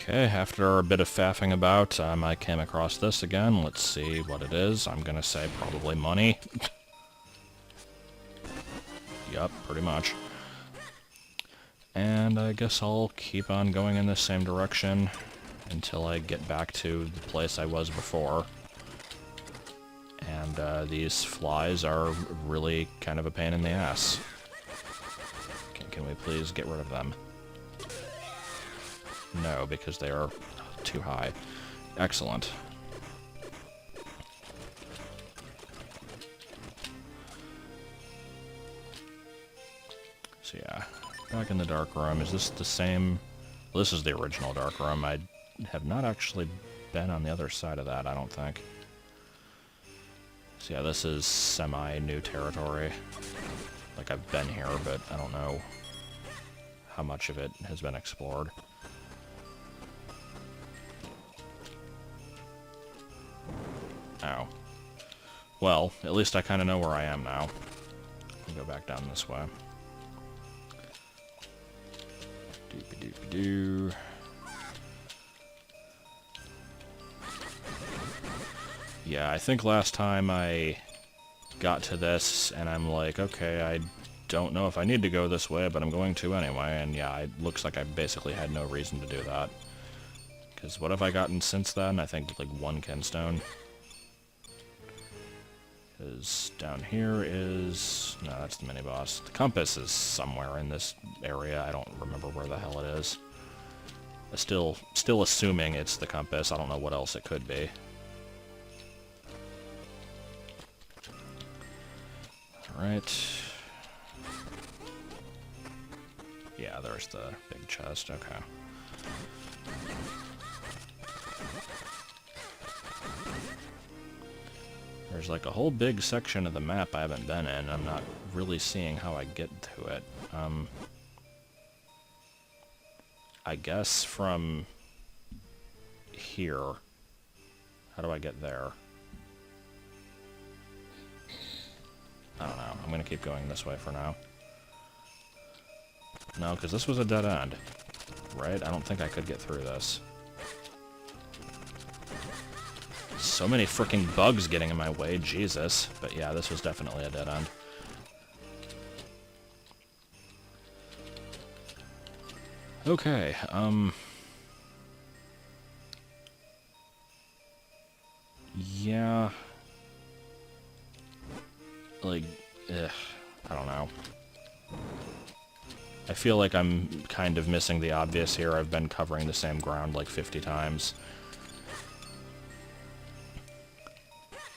Okay, after a bit of faffing about, I came across this again. Let's see what it is. I'm gonna say probably money. Yup, pretty much. And I guess I'll keep on going in the same direction until I get back to the place I was before. And these flies are really kind of a pain in the ass. Can we please get rid of them? No, because they are too high. Excellent. So yeah, back in the Darkroom. Is this the same? Well, this is the original Darkroom. I have not actually been on the other side of that, I don't think. So yeah, this is semi-new territory. Like, I've been here, but I don't know how much of it has been explored. Oh. Well, at least I kind of know where I am now. I'll go back down this way. Doopy-doopy-doo. Yeah, I think last time I got to this, and I'm like, okay, I don't know if I need to go this way, but I'm going to anyway, and yeah, it looks like I basically had no reason to do that. Because what have I gotten since then? I think, like, 1 kinstone. Because down here is... no, that's the mini-boss. The compass is somewhere in this area. I don't remember where the hell it is. I'm still assuming it's the compass. I don't know what else it could be. Alright. Yeah, there's the big chest. Okay. There's like a whole big section of the map I haven't been in. I'm not really seeing how I get to it. I guess from here. How do I get there? I don't know. I'm gonna keep going this way for now. No, because this was a dead end. Right? I don't think I could get through this. So many freaking bugs getting in my way, Jesus. But yeah, this was definitely a dead end. Okay, yeah. Like, I don't know. I feel like I'm kind of missing the obvious here. I've been covering the same ground like 50 times.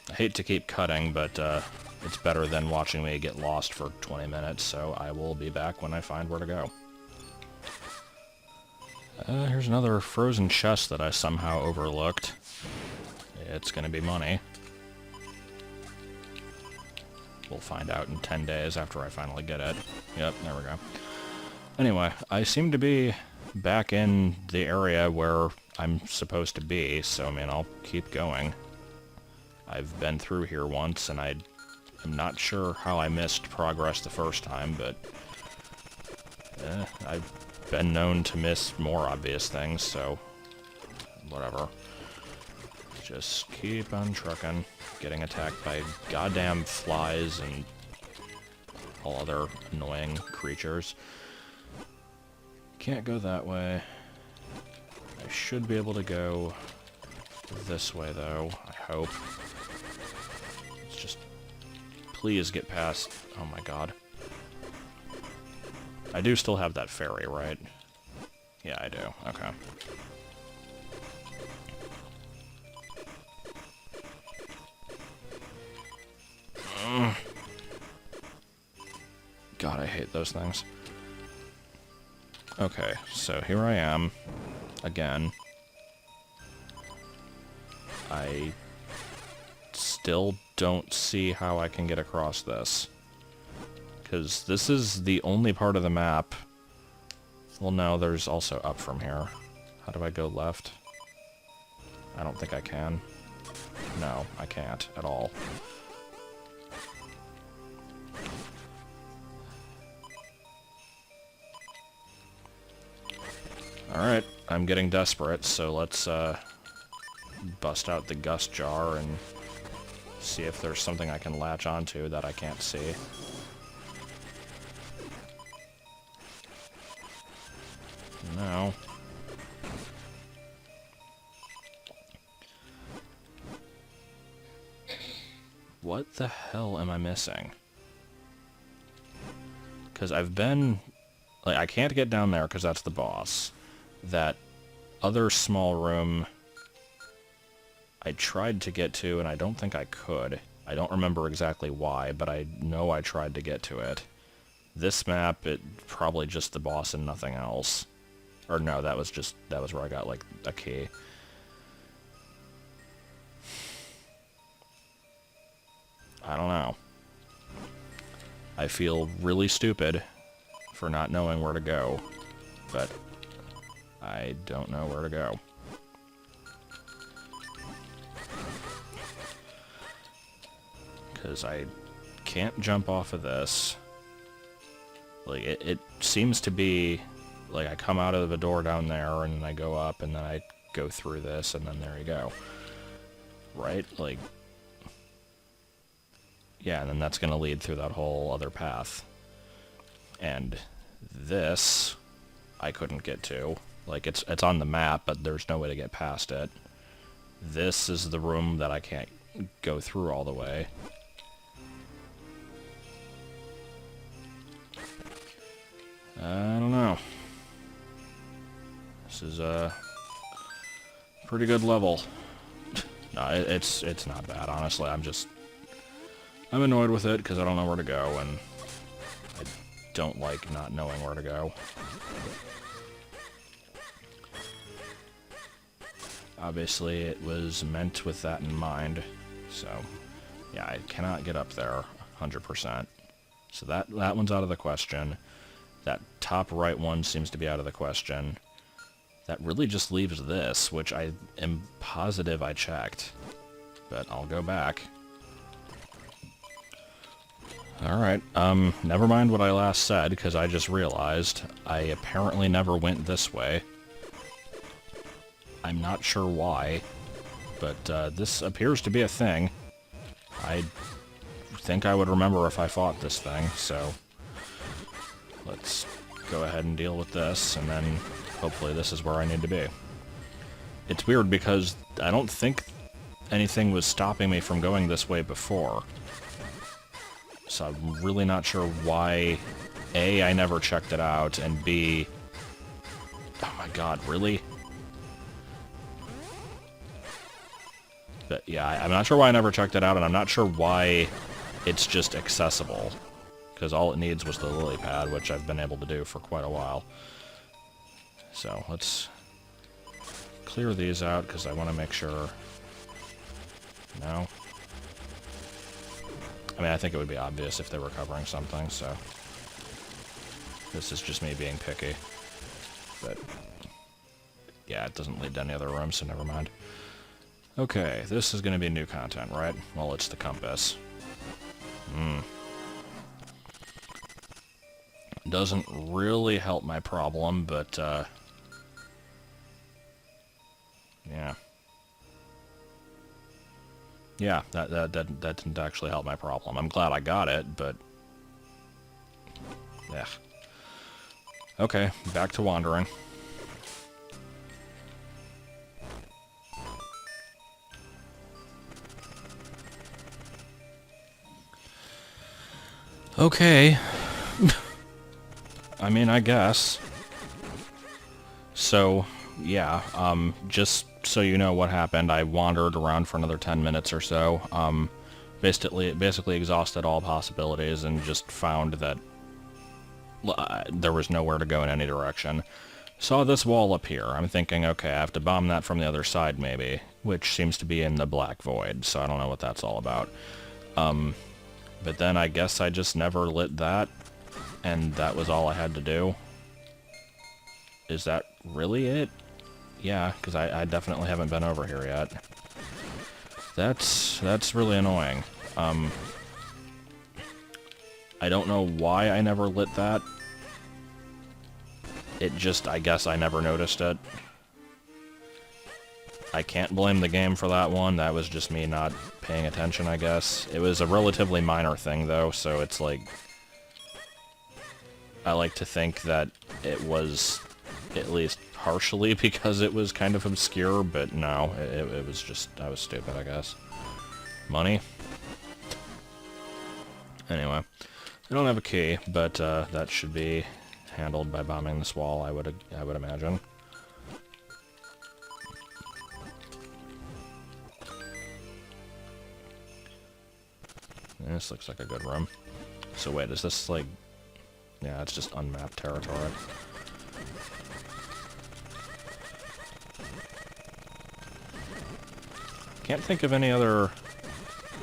I hate to keep cutting, but it's better than watching me get lost for 20 minutes, so I will be back when I find where to go. Here's another frozen chest that I somehow overlooked. It's gonna be money. We'll find out in 10 days after I finally get it. Yep, there we go. Anyway, I seem to be back in the area where I'm supposed to be, so I mean, I'll keep going. I've been through here once, and I'm not sure how I missed progress the first time, but I've been known to miss more obvious things, so whatever. Just keep on trucking, getting attacked by goddamn flies and all other annoying creatures. Can't go that way. I should be able to go this way, though, I hope. Let's just please get past... oh my god. I do still have that ferry, right? Yeah, I do. Okay. God, I hate those things. Okay, so here I am, again. I still don't see how I can get across this. Because this is the only part of the map... well, no, there's also up from here. How do I go left? I don't think I can. No, I can't at all. Alright, I'm getting desperate, so let's bust out the gust jar and see if there's something I can latch onto that I can't see. No. What the hell am I missing? Because I've been... Like, I can't get down there because that's the boss. That other small room I tried to get to, and I don't think I could. I don't remember exactly why, but I know I tried to get to it. This map, it probably just the boss and nothing else. Or no, that was where I got, like, a key. I don't know. I feel really stupid for not knowing where to go, but I don't know where to go. Because I can't jump off of this. Like, it seems to be, like, I come out of the door down there, and then I go up, and then I go through this, and then there you go. Right? Like, yeah, and then that's going to lead through that whole other path. And this, I couldn't get to. Like, it's on the map, but there's no way to get past it. This is the room that I can't go through all the way. I don't know. This is a pretty good level. No, it's not bad, honestly. I'm annoyed with it because I don't know where to go, and I don't like not knowing where to go. Obviously, it was meant with that in mind, so yeah, I cannot get up there 100%. So that one's out of the question. That top right one seems to be out of the question. That really just leaves this, which I am positive I checked. But I'll go back. Alright, never mind what I last said, because I just realized I apparently never went this way. I'm not sure why, but this appears to be a thing. I think I would remember if I fought this thing, so let's go ahead and deal with this, and then hopefully this is where I need to be. It's weird because I don't think anything was stopping me from going this way before. So I'm really not sure why, A, I never checked it out, and B, oh my god, really? But yeah, I'm not sure why I never checked it out, and I'm not sure why it's just accessible. Because all it needs was the lily pad, which I've been able to do for quite a while. So let's clear these out, because I want to make sure... No? I mean, I think it would be obvious if they were covering something, so... This is just me being picky. But... yeah, it doesn't lead to any other rooms, so never mind. Okay, this is going to be new content, right? Well, it's the compass. Doesn't really help my problem, but, yeah. Yeah, that didn't actually help my problem. I'm glad I got it, but... yeah. Okay, back to wandering. Okay. I mean, I guess. So, yeah, just so you know what happened, I wandered around for another 10 minutes or so, basically exhausted all possibilities and just found that there was nowhere to go in any direction. Saw this wall up here. I'm thinking, okay, I have to bomb that from the other side, maybe, which seems to be in the black void, so I don't know what that's all about. But then I guess I just never lit that, and that was all I had to do. Is that really it? Yeah, because I definitely haven't been over here yet. That's really annoying. I don't know why I never lit that. it just, I guess I never noticed it. I can't blame the game for that one. That was just me not paying attention, I guess. It was a relatively minor thing, though, so it's like... I like to think that it was at least partially because it was kind of obscure, but no, it was just... I was stupid, I guess. Money? Anyway. I don't have a key, but that should be handled by bombing this wall, I would imagine. This looks like a good room. So wait, is this like... Yeah, it's just unmapped territory. Can't think of any other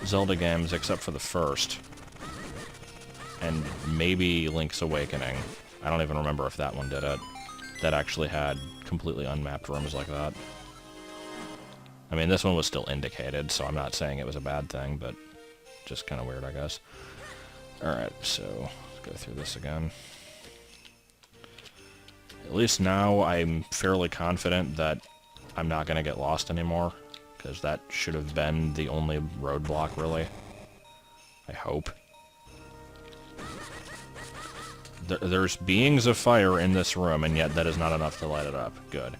Zelda games except for the first. And maybe Link's Awakening. I don't even remember if that one did it. That actually had completely unmapped rooms like that. I mean, this one was still indicated, so I'm not saying it was a bad thing, but just kind of weird, I guess. Alright, so let's go through this again. At least now I'm fairly confident that I'm not going to get lost anymore, because that should have been the only roadblock, really. I hope. There's beings of fire in this room, and yet that is not enough to light it up. Good.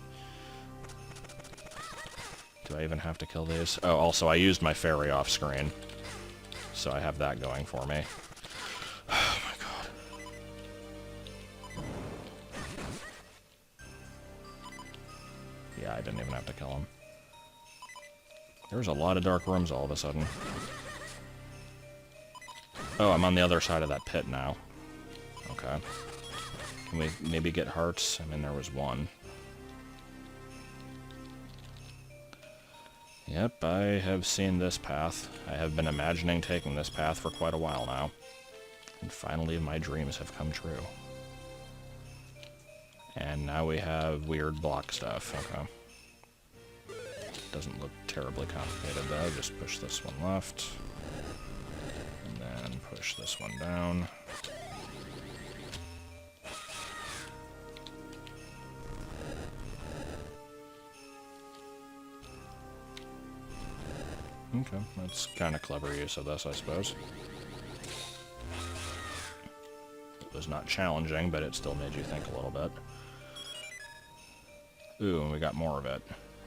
Do I even have to kill these? Oh, also, I used my fairy off screen. So I have that going for me. Oh my god. Yeah, I didn't even have to kill him. There's a lot of dark rooms all of a sudden. Oh, I'm on the other side of that pit now. Okay. Can we maybe get hearts? I mean, there was one. Yep, I have seen this path. I have been imagining taking this path for quite a while now. And finally, my dreams have come true. And now we have weird block stuff. Okay. Doesn't look terribly complicated, though. Just push this one left. And then push this one down. Okay, that's kind of clever use of this, I suppose. It was not challenging, but it still made you think a little bit. Ooh, and we got more of it.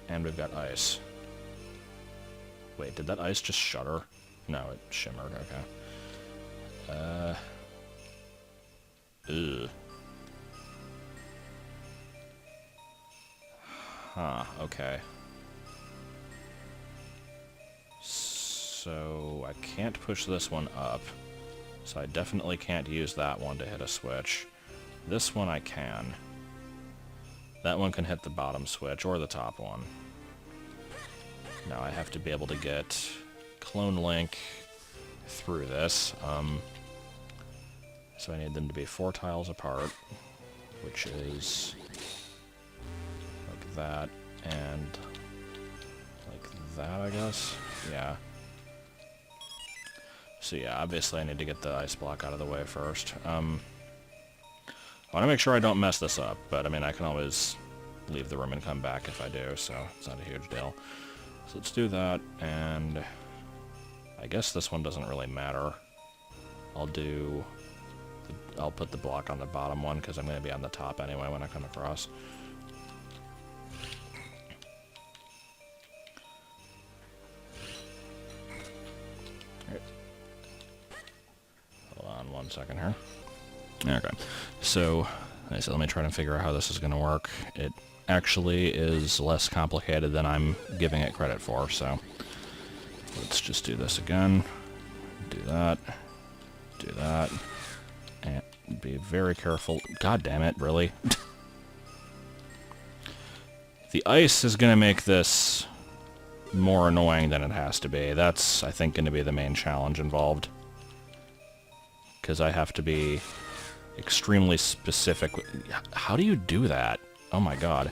And we've got ice. Wait, did that ice just shudder? No, it shimmered, okay. Ugh. Huh, okay. So I can't push this one up. So I definitely can't use that one to hit a switch. This one I can. That one can hit the bottom switch, or the top one. Now I have to be able to get Clone Link through this. So I need them to be 4 tiles apart, which is like that, and like that, I guess? Yeah. So yeah, obviously I need to get the ice block out of the way first. I want to make sure I don't mess this up, but I mean, I can always leave the room and come back if I do, so it's not a huge deal. So let's do that, and I guess this one doesn't really matter. I'll put the block on the bottom one, because I'm going to be on the top anyway when I come across. Hold on 1 second here. Okay, so let me try to figure out how this is going to work. It actually is less complicated than I'm giving it credit for, so let's just do this again. Do that. Do that. And be very careful. God damn it, really? The ice is going to make this more annoying than it has to be. That's, I think, going to be the main challenge involved. Because I have to be extremely specific. How do you do that? Oh my god.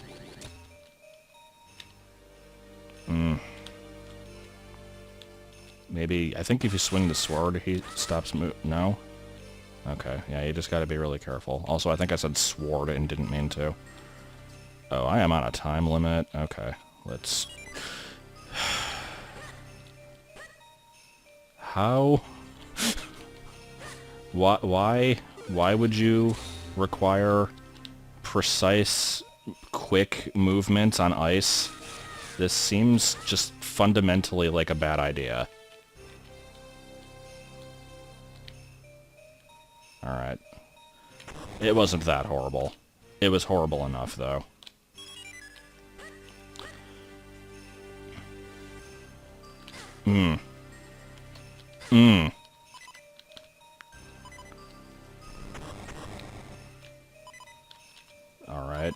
Maybe, I think if you swing the sword, he stops moving. No? Okay, yeah, you just gotta be really careful. Also, I think I said sword and didn't mean to. Oh, I am on a time limit. Okay, let's... How? Why would you require precise, quick movements on ice? This seems just fundamentally like a bad idea. Alright. It wasn't that horrible. It was horrible enough, though. Alright.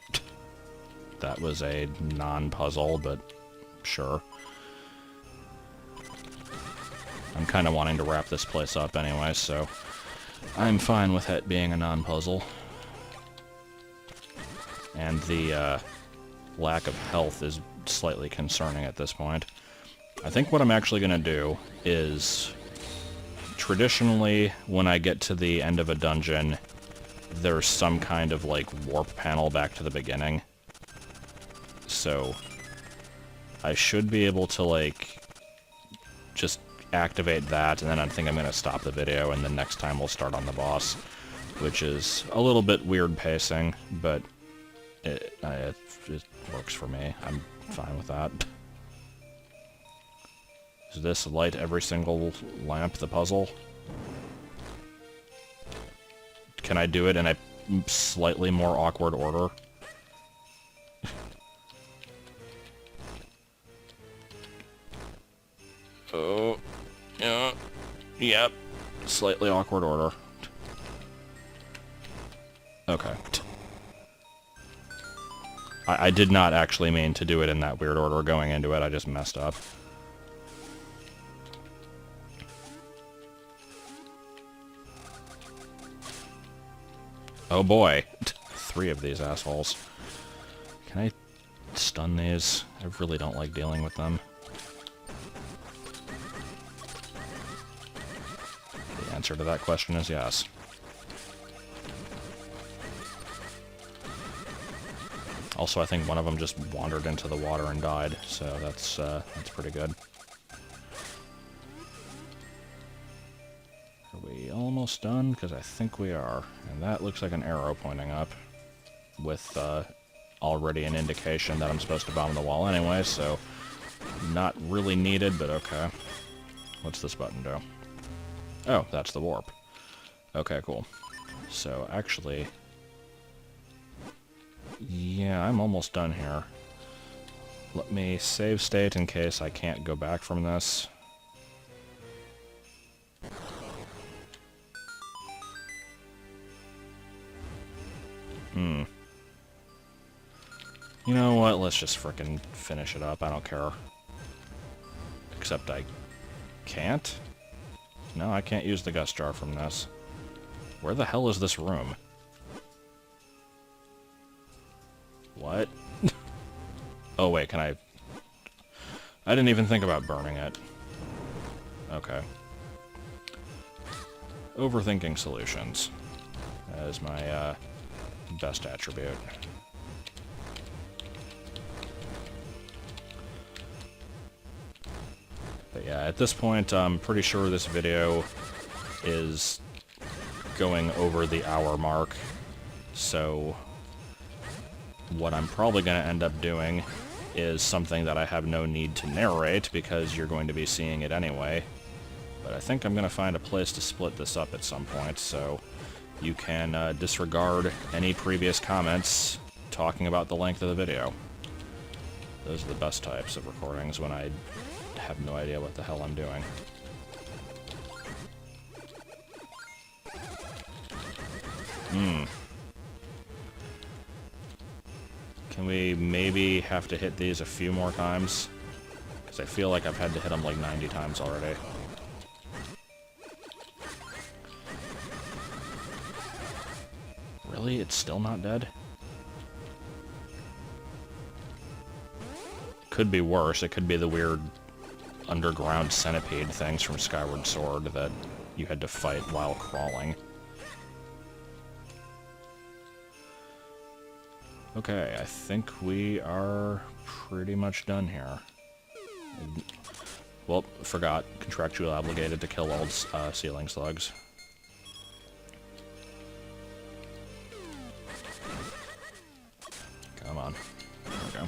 That was a non-puzzle, but sure. I'm kind of wanting to wrap this place up anyway, so I'm fine with it being a non-puzzle. And the lack of health is slightly concerning at this point. I think what I'm actually going to do is, traditionally, when I get to the end of a dungeon, there's some kind of, like, warp panel back to the beginning. So, I should be able to, like, just activate that, and then I think I'm going to stop the video, and then next time we'll start on the boss, which is a little bit weird pacing, but it works for me. I'm fine with that. Is this light every single lamp the puzzle? Can I do it in a slightly more awkward order? Oh, yeah, yep, slightly awkward order. Okay. I did not actually mean to do it in that weird order going into it, I just messed up. Oh boy, 3 of these assholes. Can I stun these? I really don't like dealing with them. The answer to that question is yes. Also, I think one of them just wandered into the water and died, so that's pretty good. Are we almost done? Because I think we are. And that looks like an arrow pointing up, with already an indication that I'm supposed to bomb the wall anyway, so not really needed, but okay. What's this button do? Oh, that's the warp. Okay, cool. So, actually... yeah, I'm almost done here. Let me save state in case I can't go back from this. You know what, let's just frickin' finish it up, I don't care. Except I can't? No, I can't use the gust jar from this. Where the hell is this room? What? Oh wait, can I... I didn't even think about burning it. Okay. Overthinking solutions. That is my, best attribute. But yeah, at this point, I'm pretty sure this video is going over the hour mark, so what I'm probably going to end up doing is something that I have no need to narrate, because you're going to be seeing it anyway. But I think I'm going to find a place to split this up at some point, so you can disregard any previous comments talking about the length of the video. Those are the best types of recordings, when I have no idea what the hell I'm doing. Can we maybe have to hit these a few more times? Because I feel like I've had to hit them like 90 times already. Really? It's still not dead? Could be worse. It could be the weird underground centipede things from Skyward Sword that you had to fight while crawling. Okay, I think we are pretty much done here. Well, forgot. Contractually obligated to kill old ceiling slugs. Come on. There we go.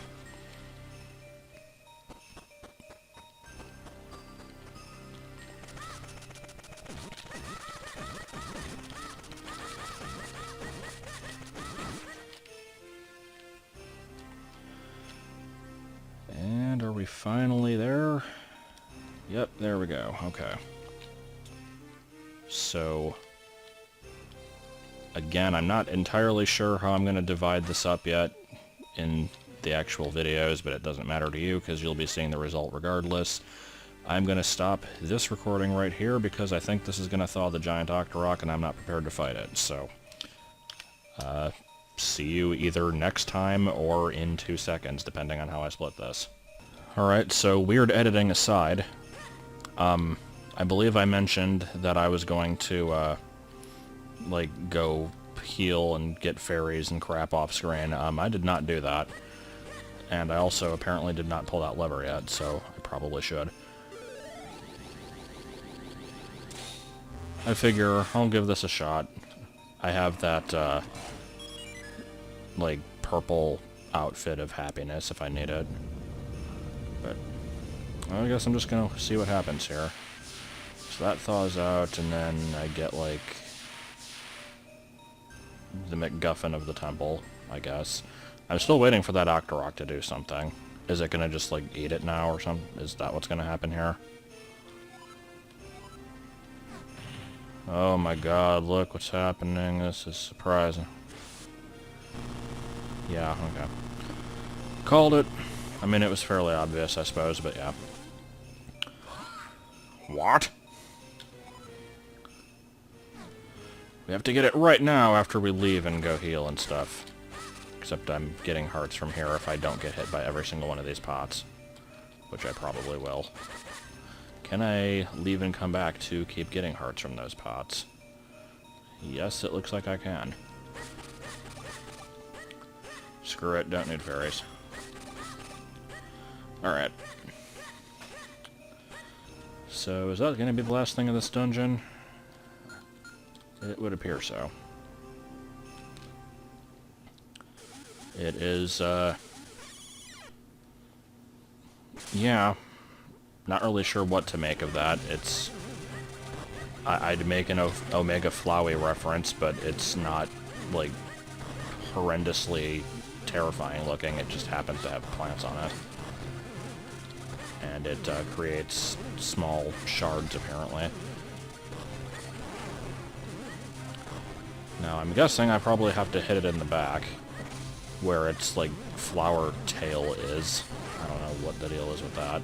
And are we finally there? Yep, there we go. Okay. So, again, I'm not entirely sure how I'm going to divide this up yet in the actual videos, but it doesn't matter to you because you'll be seeing the result regardless. I'm going to stop this recording right here because I think this is going to thaw the giant Octorok and I'm not prepared to fight it. So, see you either next time or in 2 seconds, depending on how I split this. Alright, so weird editing aside, I believe I mentioned that I was going to, like, go heal and get fairies and crap off screen. I did not do that. And I also apparently did not pull that lever yet, so I probably should. I figure I'll give this a shot. I have that, like, purple outfit of happiness if I need it. But I guess I'm just gonna see what happens here. So that thaws out, and then I get, like, the MacGuffin of the temple, I guess. I'm still waiting for that Octorok to do something. Is it gonna just, like, eat it now or something? Is that what's gonna happen here? Oh my god, look what's happening. This is surprising. Yeah, okay. Called it. I mean, it was fairly obvious, I suppose, but yeah. What? We have to get it right now after we leave and go heal and stuff. Except I'm getting hearts from here if I don't get hit by every single one of these pots. Which I probably will. Can I leave and come back to keep getting hearts from those pots? Yes, it looks like I can. Screw it, don't need fairies. Alright. So, is that going to be the last thing of this dungeon? It would appear so. It is, yeah. Not really sure what to make of that. It's... I'd make an Omega Flowey reference, but it's not, like, horrendously terrifying looking. It just happens to have plants on it. And it creates small shards, apparently. Now, I'm guessing I probably have to hit it in the back, where its, like, flower tail is. I don't know what the deal is with that.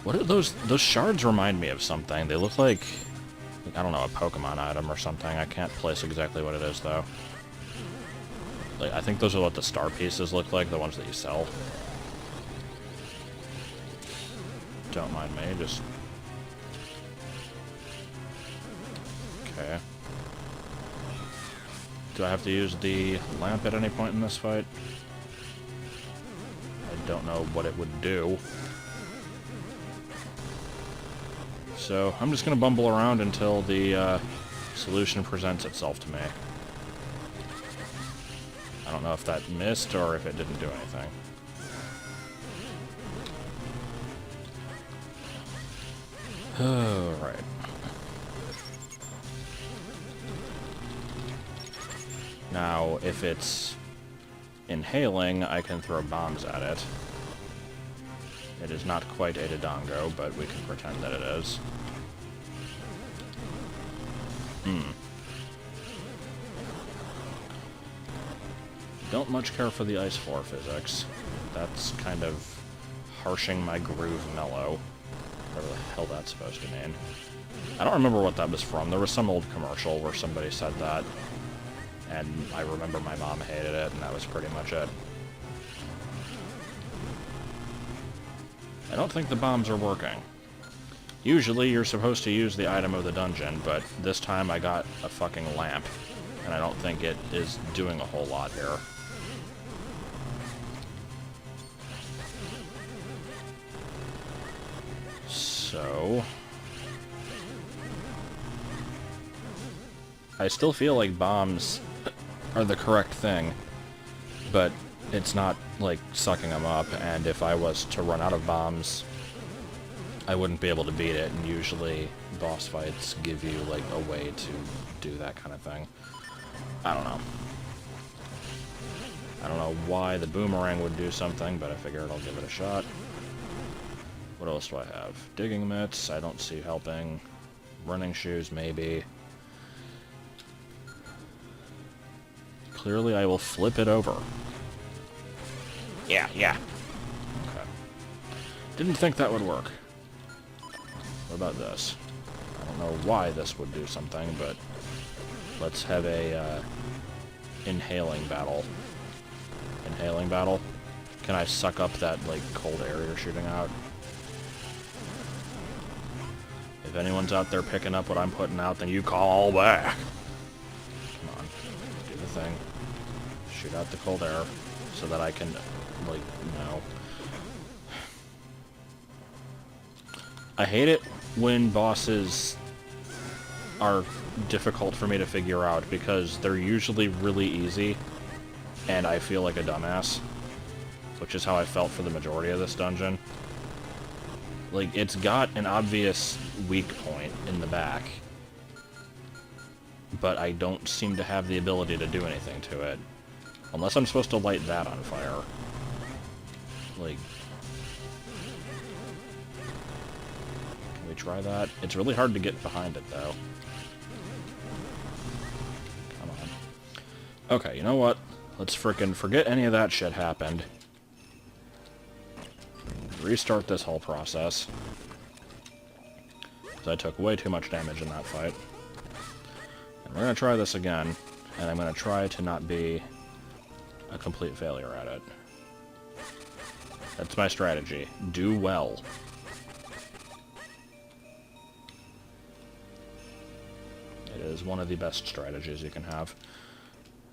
What are those shards remind me of something. They look like, I don't know, a Pokemon item or something. I can't place exactly what it is, though. Like, I think those are what the star pieces look like, the ones that you sell. Don't mind me, just... Okay. Do I have to use the lamp at any point in this fight? I don't know what it would do. So, I'm just going to bumble around until the solution presents itself to me. I don't know if that missed or if it didn't do anything. Alright. Now, if it's inhaling, I can throw bombs at it. It is not quite a Dodongo, but we can pretend that it is. Don't much care for the ice floor physics. That's kind of harshing my groove mellow. Whatever the hell that's supposed to mean. I don't remember what that was from. There was some old commercial where somebody said that. And I remember my mom hated it, and that was pretty much it. I don't think the bombs are working. Usually you're supposed to use the item of the dungeon, but this time I got a fucking lamp. and I don't think it is doing a whole lot here. So... I still feel like bombs are the correct thing, but it's not, like, sucking them up, and if I was to run out of bombs, I wouldn't be able to beat it, and usually boss fights give you, like, a way to do that kind of thing. I don't know. I don't know why the boomerang would do something, but I figured I'll give it a shot. What else do I have? Digging mitts, I don't see helping. Running shoes, maybe. Clearly I will flip it over. Yeah. Okay. Didn't think that would work. What about this? I don't know why this would do something, but let's have a inhaling battle. Inhaling battle? Can I suck up that, like, cold air you're shooting out? If anyone's out there picking up what I'm putting out, then you call back. Come on. Do the thing. Shoot out the cold air so that I can, like, no. I hate it when bosses are difficult for me to figure out because they're usually really easy and I feel like a dumbass, which is how I felt for the majority of this dungeon. Like, it's got an obvious weak point in the back, but I don't seem to have the ability to do anything to it. Unless I'm supposed to light that on fire. Like... Can we try that? It's really hard to get behind it, though. Come on. Okay, you know what? Let's frickin' forget any of that shit happened. Restart this whole process. Because I took way too much damage in that fight. And we're gonna try this again, and I'm gonna try to not be a complete failure at it. That's my strategy. Do well. It is one of the best strategies you can have.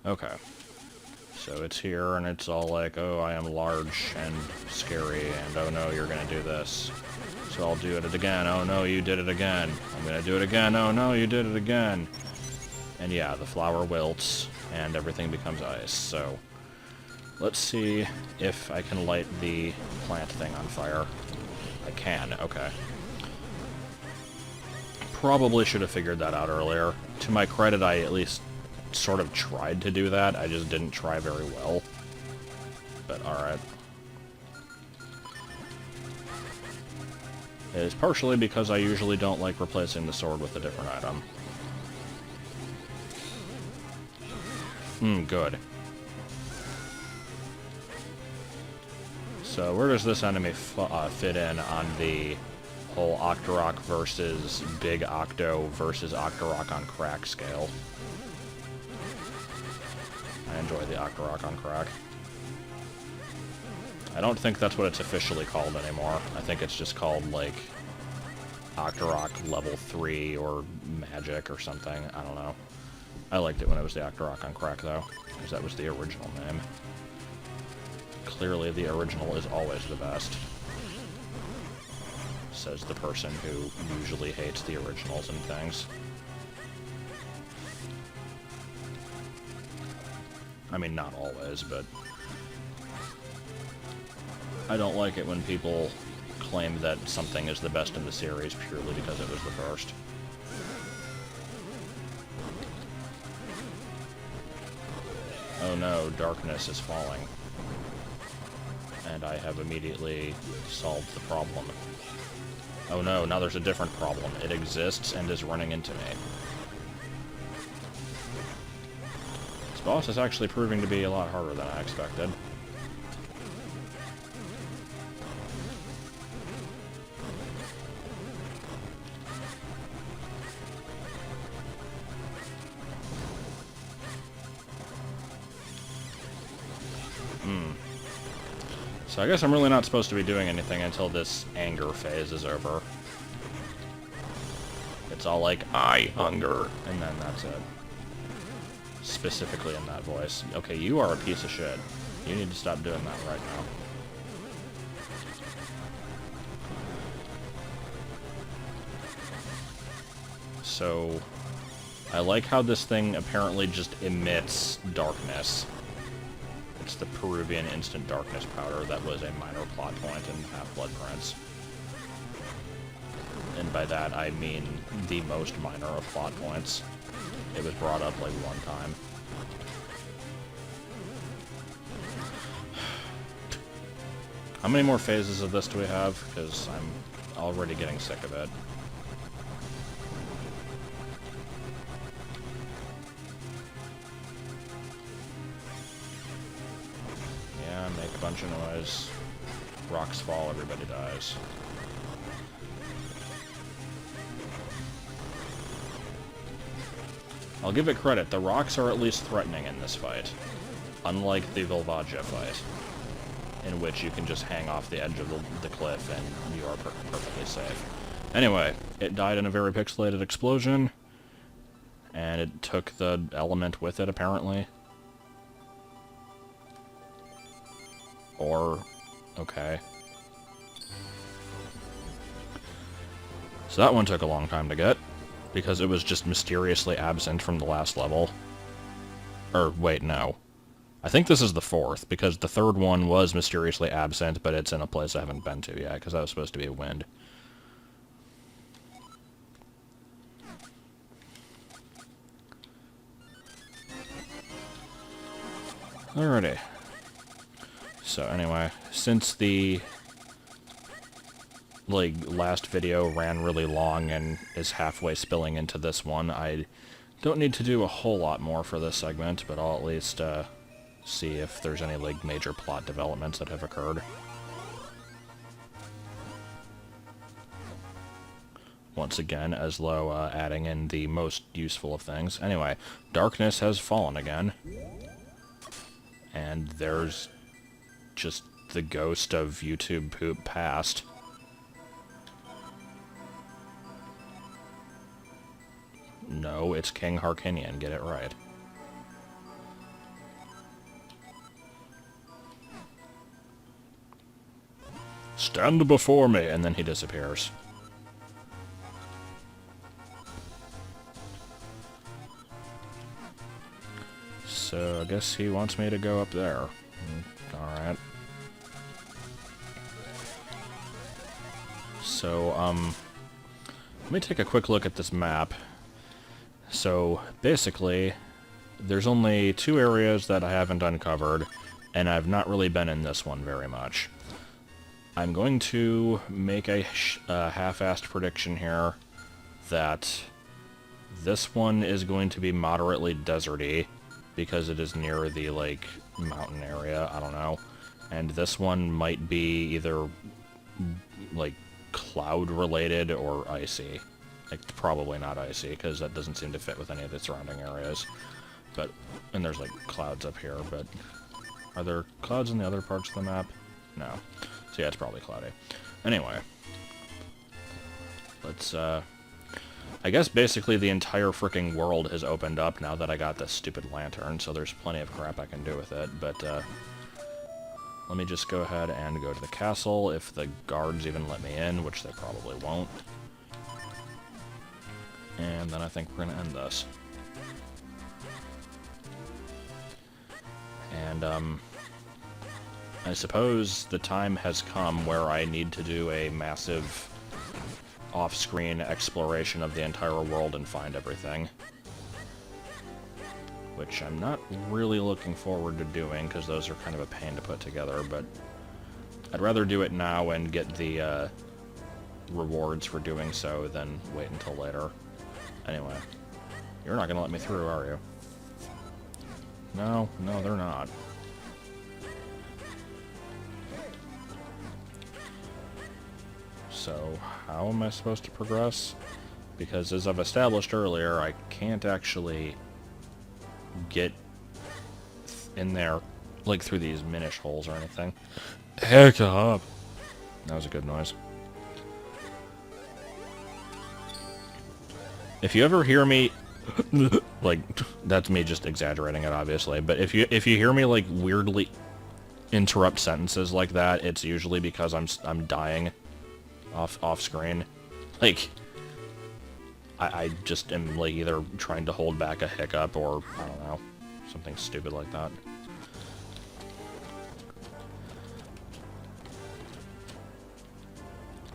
Okay. So it's here, and it's all like, oh, I am large and scary, and oh no, you're gonna do this. So I'll do it again. Oh no, you did it again. I'm gonna do it again. Oh no, you did it again. And yeah, the flower wilts, and everything becomes ice, so... Let's see if I can light the plant thing on fire. I can, okay. Probably should have figured that out earlier. To my credit, I at least sort of tried to do that. I just didn't try very well. But alright. It is partially because I usually don't like replacing the sword with a different item. Good. So where does this enemy fit in on the whole Octorok versus Big Octo versus Octorok on crack scale? I enjoy the Octorok on crack. I don't think that's what it's officially called anymore. I think it's just called, like, Octorok level 3 or Magic or something. I don't know. I liked it when it was the Octorok on crack, though, because that was the original name. Clearly, the original is always the best. Says the person who usually hates the originals and things. I mean, not always, but... I don't like it when people claim that something is the best in the series purely because it was the first. Oh no, darkness is falling. And I have immediately solved the problem. Oh no, now there's a different problem. It exists and is running into me. This boss is actually proving to be a lot harder than I expected. So I guess I'm really not supposed to be doing anything until this anger phase is over. It's all like, I hunger, and then that's it. specifically in that voice. Okay, you are a piece of shit. You need to stop doing that right now. So, I like how this thing apparently just emits darkness. It's the Peruvian instant darkness powder that was a minor plot point in Half-Blood Prince. And by that, I mean the most minor of plot points. It was brought up, like, one time. How many more phases of this do we have? Because I'm already getting sick of it. Yeah, make a bunch of noise. Rocks fall, everybody dies. I'll give it credit, the rocks are at least threatening in this fight. Unlike the Vilvaja fight, in which you can just hang off the edge of the cliff and you are perfectly safe. Anyway, it died in a very pixelated explosion, and it took the element with it, apparently. Or, okay. So that one took a long time to get, because it was just mysteriously absent from the last level. Or, wait, no. I think this is the fourth, because the third one was mysteriously absent, but it's in a place I haven't been to yet, because that was supposed to be a wind. Alrighty. So anyway, since the last video ran really long and is halfway spilling into this one, I don't need to do a whole lot more for this segment, but I'll at least see if there's any major plot developments that have occurred. Once again, Eslo adding in the most useful of things. Anyway, darkness has fallen again. And there's just the ghost of YouTube poop past. No, it's King Harkinian, get it right. Stand before me, and then he disappears. So, I guess he wants me to go up there. Alright. So, let me take a quick look at this map. So, basically, there's only 2 areas that I haven't uncovered, and I've not really been in this one very much. I'm going to make a half-assed prediction here that this one is going to be moderately deserty, because it is near the, mountain area, I don't know. And this one might be either, cloud-related or icy. Probably not icy, because that doesn't seem to fit with any of the surrounding areas. But, and there's, clouds up here, but are there clouds in the other parts of the map? No. So yeah, it's probably cloudy. Anyway. Let's, I guess basically the entire fricking world has opened up now that I got this stupid lantern, so there's plenty of crap I can do with it, but, let me just go ahead and go to the castle, if the guards even let me in, which they probably won't. And then I think we're gonna end this. And, I suppose the time has come where I need to do a massive off-screen exploration of the entire world and find everything. Which I'm not really looking forward to doing, because those are kind of a pain to put together, but I'd rather do it now and get the rewards for doing so than wait until later. Anyway, you're not going to let me through, are you? No, they're not. So, how am I supposed to progress? Because as I've established earlier, I can't actually get in there, through these Minish holes or anything. Heck up! That was a good noise. If you ever hear me Like, that's me just exaggerating it, obviously. But if you hear me, like, weirdly interrupt sentences like that, it's usually because I'm dying off screen. Like, I just am, like, either trying to hold back a hiccup or, I don't know, something stupid like that.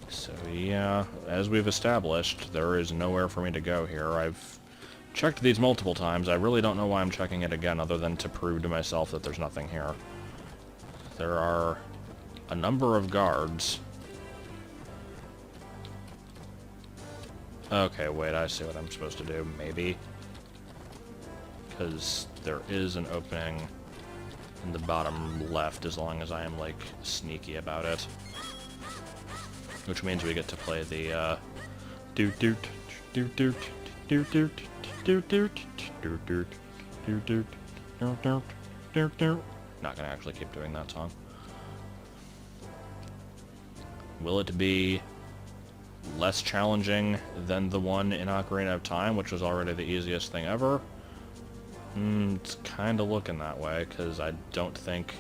So, yeah, as we've established, there is nowhere for me to go here. I've checked these multiple times. I really don't know why I'm checking it again, other than to prove to myself that there's nothing here. There are a number of guards. Okay, wait, I see what I'm supposed to do, maybe. Because there is an opening in the bottom left, as long as I am, like, sneaky about it. Which means we get to play the, Not gonna actually keep doing that song. Will it be less challenging than the one in Ocarina of Time, which was already the easiest thing ever? It's kinda looking that way, because I don't think...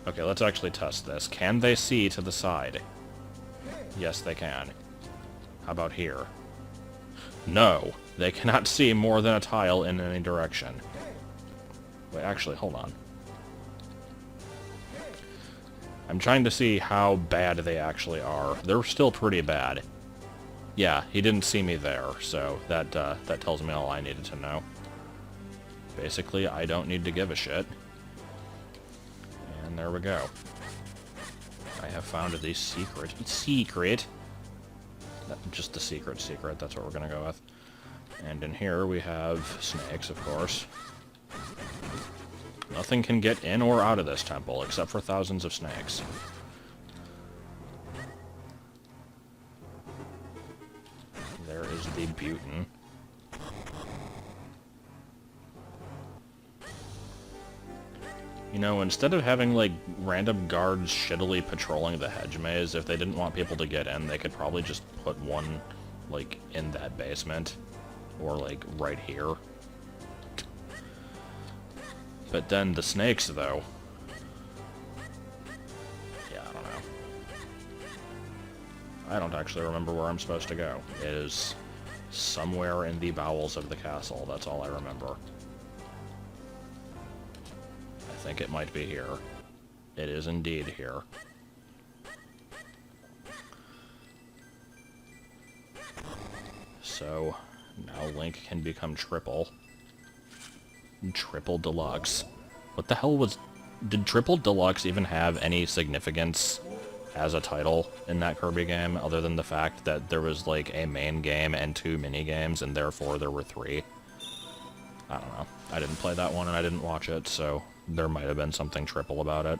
Okay, let's actually test this. Can they see to the side? Yes, they can. How about here? No, they cannot see more than a tile in any direction. Wait, actually, hold on. I'm trying to see how bad they actually are. They're still pretty bad. Yeah, he didn't see me there, so that tells me all I needed to know. Basically, I don't need to give a shit. And there we go. I have found the secret. Just the secret, that's what we're gonna go with. And in here we have snakes, of course. Nothing can get in or out of this temple, except for thousands of snakes. There is the Butin. You know, instead of having, like, random guards shittily patrolling the hedge maze, if they didn't want people to get in, they could probably just put one, like, in that basement. Or, like, right here. But then the snakes, though. Yeah, I don't know. I don't actually remember where I'm supposed to go. It is somewhere in the bowels of the castle, that's all I remember. I think it might be here. It is indeed here. So, now Link can become Triple. Triple Deluxe. What the hell was... Did Triple Deluxe even have any significance as a title in that Kirby game, other than the fact that there was, like, a main game and 2 mini-games, and therefore there were 3? I don't know. I didn't play that one, and I didn't watch it, so there might have been something triple about it.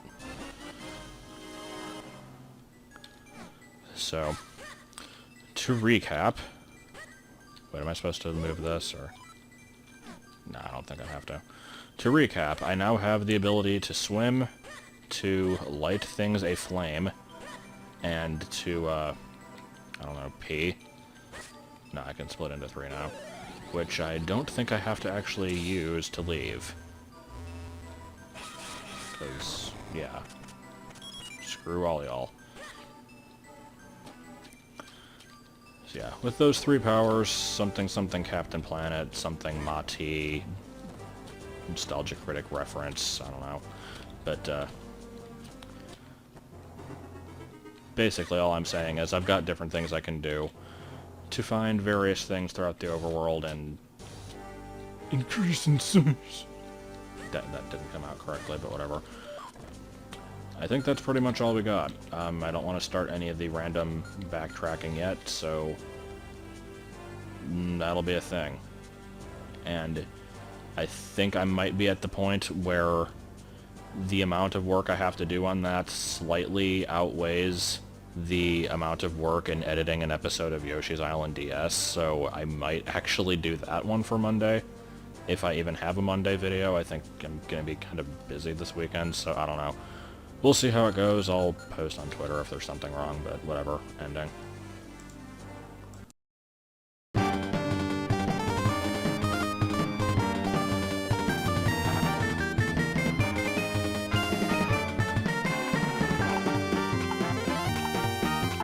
So, to recap... Wait, am I supposed to move this, or... No, I don't think I have to. To recap, I now have the ability to swim, to light things aflame, and to, I don't know, pee. No, I can split into 3 now. Which I don't think I have to actually use to leave. Because, yeah. Screw all y'all. So yeah, with those 3 powers, something something Captain Planet, something Mati, Nostalgia Critic reference, I don't know. But, basically all I'm saying is I've got different things I can do to find various things throughout the overworld and increase in size. That didn't come out correctly, but whatever. I think that's pretty much all we got. I don't want to start any of the random backtracking yet, so that'll be a thing. And I think I might be at the point where the amount of work I have to do on that slightly outweighs the amount of work in editing an episode of Yoshi's Island DS, so I might actually do that one for Monday. If I even have a Monday video, I think I'm going to be kind of busy this weekend, so I don't know. We'll see how it goes. I'll post on Twitter if there's something wrong, but whatever. Ending.